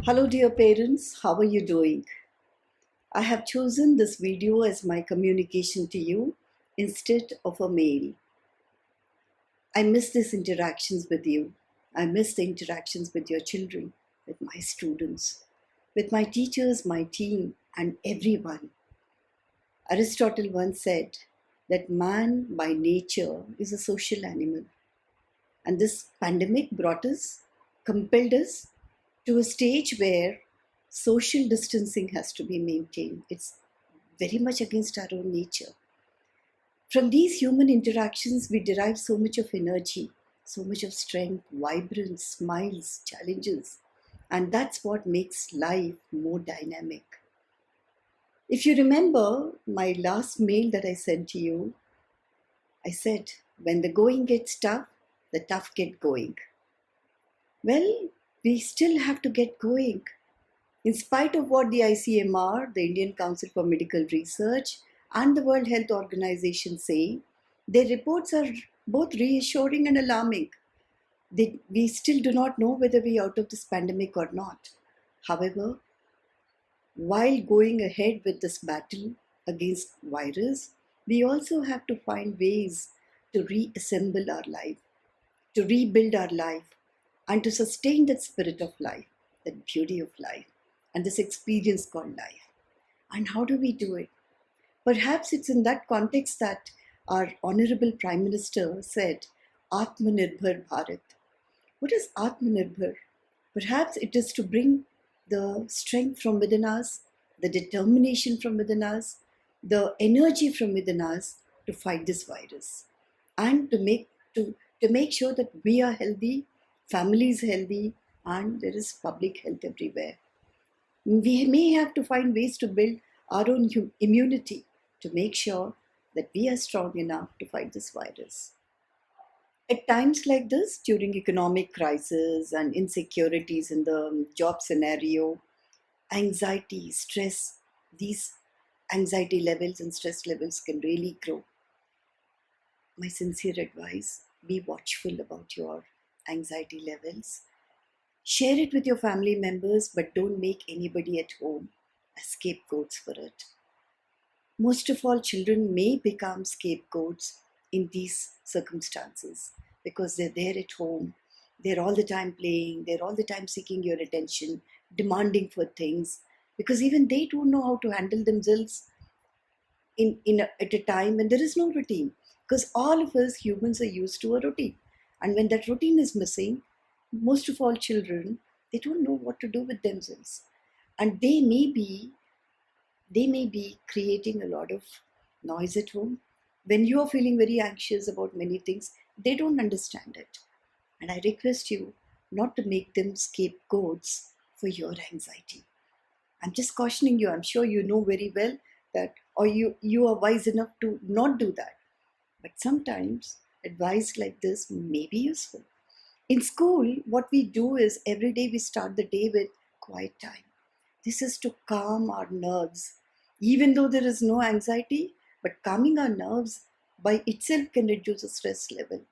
Hello, dear parents. How are you doing? I have chosen this video as my communication to you instead of a mail. I miss these interactions with you. I miss the interactions with your children, with my students, with my teachers, my team, and everyone. Aristotle once said that man by nature is a social animal. And this pandemic compelled us to a stage where social distancing has to be maintained. It's very much against our own nature. From these human interactions, we derive so much of energy, so much of strength, vibrance, smiles, challenges. And that's what makes life more dynamic. If you remember my last mail that I sent to you, I said, when the going gets tough, the tough get going. Well, we still have to get going. In spite of what the ICMR, the Indian Council for Medical Research, and the World Health Organization say, their reports are both reassuring and alarming. We still do not know whether we are out of this pandemic or not. However, while going ahead with this battle against virus, we also have to find ways to reassemble our life, to rebuild our life, and to sustain that spirit of life, that beauty of life, and this experience called life. And how do we do it? Perhaps it's in that context that our Honorable Prime Minister said, Atmanirbhar Bharat. What is Atmanirbhar? Perhaps it is to bring the strength from within us, the determination from within us, the energy from within us to fight this virus and to make sure that we are healthy, families healthy, and there is public health everywhere. We may have to find ways to build our own immunity to make sure that we are strong enough to fight this virus. At times like this, during economic crisis and insecurities in the job scenario, anxiety, stress, these anxiety levels and stress levels can really grow. My sincere advice, be watchful about your anxiety levels. Share it with your family members, but don't make anybody at home as scapegoats for it. Most of all, children may become scapegoats in these circumstances because they're there at home. They're all the time playing, they're all the time seeking your attention, demanding for things, because even they don't know how to handle themselves at a time when there is no routine. Because all of us humans are used to a routine. And when that routine is missing, most of all children, they don't know what to do with themselves. And they may be creating a lot of noise at home. When you are feeling very anxious about many things, they don't understand it. And I request you not to make them scapegoats for your anxiety. I'm just cautioning you. I'm sure you know very well that, or you are wise enough to not do that. But sometimes advice like this may be useful. In school, what we do is every day we start the day with quiet time. This is to calm our nerves, even though there is no anxiety, but calming our nerves by itself can reduce the stress level.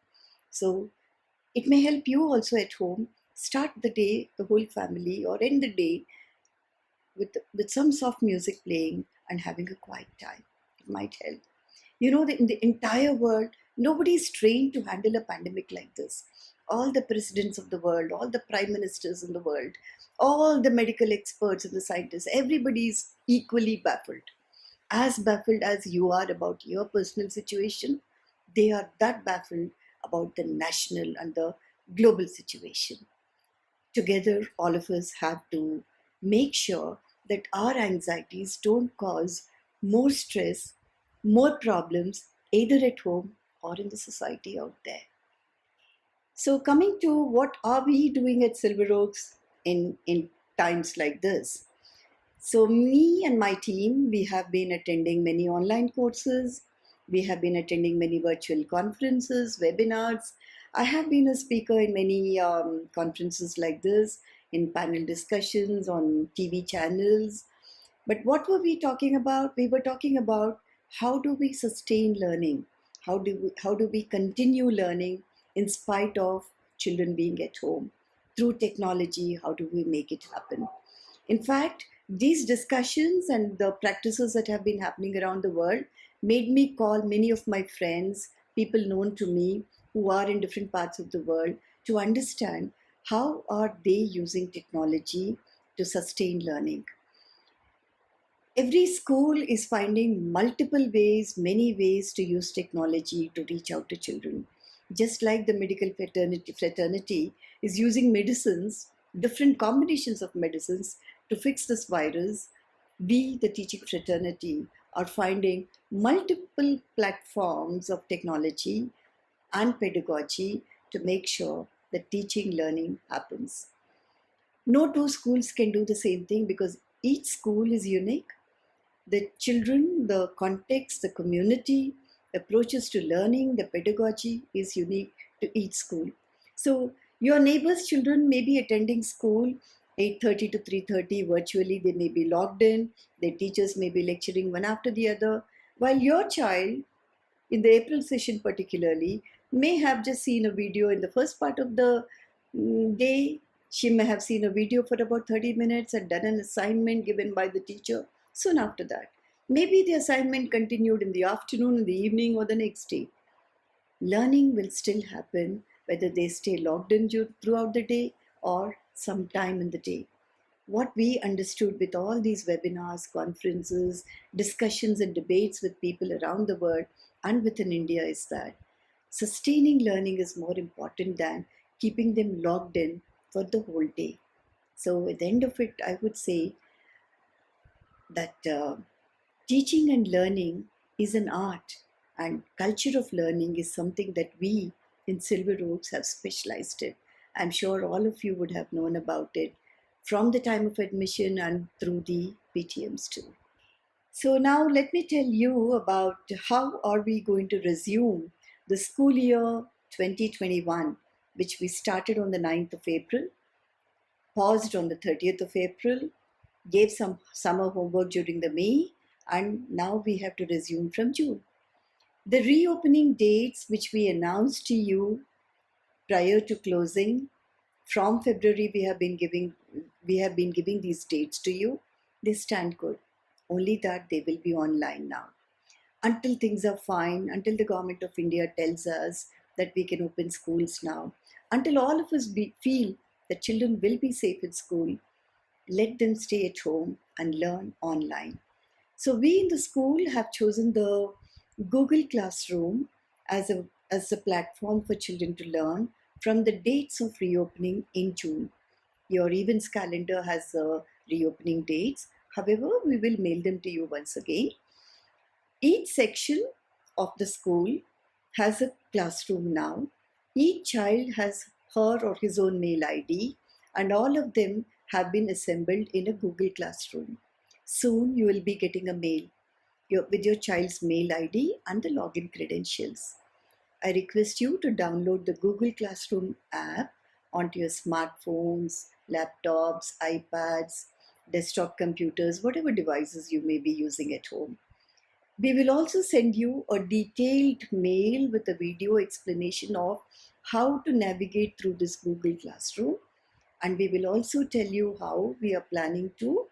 So it may help you also at home. Start the day, the whole family, or end the day with some soft music playing and having a quiet time. It might help. In the entire world, nobody is trained to handle a pandemic like this. All the presidents of the world, all the prime ministers in the world, all the medical experts and the scientists, everybody is equally baffled. As baffled as you are about your personal situation, they are that baffled about the national and the global situation. Together, all of us have to make sure that our anxieties don't cause more stress, more problems, either at home or in the society out there. So, coming to what are we doing at Silver Oaks in times like this? So, me and my team, we have been attending many online courses. We have been attending many virtual conferences, webinars. I have been a speaker in many conferences like this, in panel discussions, on TV channels. But what were we talking about? We were talking about how do we sustain learning? How do we continue learning in spite of children being at home? Through technology, how do we make it happen? In fact, these discussions and the practices that have been happening around the world made me call many of my friends, people known to me who are in different parts of the world, to understand how are they using technology to sustain learning. Every school is finding multiple ways, many ways to use technology to reach out to children. Just like the medical fraternity is using medicines, different combinations of medicines to fix this virus, we, the teaching fraternity, are finding multiple platforms of technology and pedagogy to make sure that teaching learning happens. No two schools can do the same thing because each school is unique. The children, the context, the community, approaches to learning, the pedagogy is unique to each school. So your neighbor's children may be attending school 8:30 to 3:30 virtually. They may be logged in. Their teachers may be lecturing one after the other. While your child, in the April session particularly, may have just seen a video in the first part of the day. She may have seen a video for about 30 minutes and done an assignment given by the teacher soon after that. Maybe the assignment continued in the afternoon, in the evening, or the next day. Learning will still happen whether they stay logged in throughout the day or sometime in the day. What we understood with all these webinars, conferences, discussions, and debates with people around the world and within India is that sustaining learning is more important than keeping them logged in for the whole day. So, at the end of it, I would say that teaching and learning is an art, and culture of learning is something that we in Silver Oaks have specialized in. I'm sure all of you would have known about it from the time of admission and through the PTMs too. So now let me tell you about how are we going to resume the school year 2021, which we started on the 9th of April, paused on the 30th of April, gave some summer homework during the May, and now we have to resume from June. The reopening dates which we announced to you prior to closing from February, we have been giving these dates to you. They stand good. Only that they will be online now. Until things are fine, until the government of India tells us that we can open schools now, until all of us feel that children will be safe in school, let them stay at home and learn online. So we in the school have chosen the Google Classroom as a platform for children to learn from the dates of reopening in June. Your events calendar has reopening dates. However, we will mail them to you once again. Each section of the school has a classroom now. Each child has her or his own mail ID, and all of them have been assembled in a Google Classroom. Soon you will be getting a mail with your child's mail ID and the login credentials. I request you to download the Google Classroom app onto your smartphones, laptops, iPads, desktop computers, whatever devices you may be using at home. We will also send you a detailed mail with a video explanation of how to navigate through this Google Classroom, and we will also tell you how we are planning to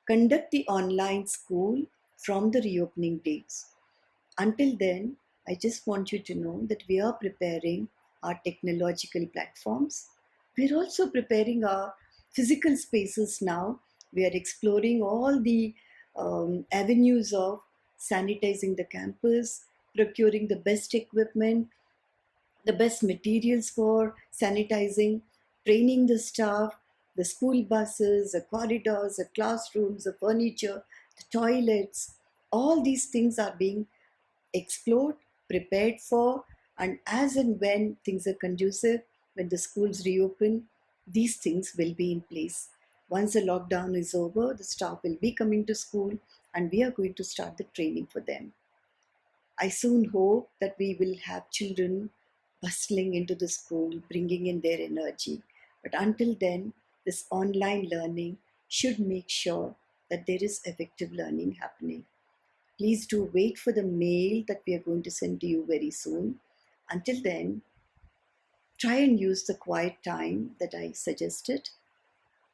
conduct the online school from the reopening dates. Until then, I just want you to know that we are preparing our technological platforms. We're also preparing our physical spaces now. We are exploring all the avenues of sanitizing the campus, procuring the best equipment, the best materials for sanitizing, training the staff, the school buses, the corridors, the classrooms, the furniture, the toilets. All these things are being explored, prepared for, and as and when things are conducive, when the schools reopen, these things will be in place. Once the lockdown is over, the staff will be coming to school and we are going to start the training for them. I soon hope that we will have children bustling into the school, bringing in their energy. But until then, this online learning should make sure that there is effective learning happening. Please do wait for the mail that we are going to send to you very soon. Until then, try and use the quiet time that I suggested.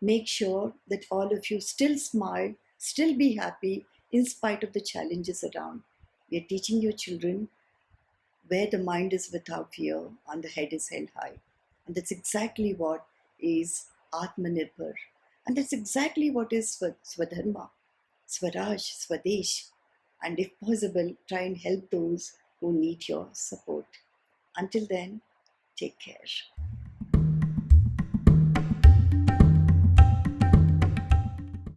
Make sure that all of you still smile, still be happy in spite of the challenges around. We are teaching your children where the mind is without fear and the head is held high. And that's exactly what is Atmanirbhar. And that's exactly what is Swadharma, Swaraj, Swadesh. And if possible, try and help those who need your support. Until then, take care.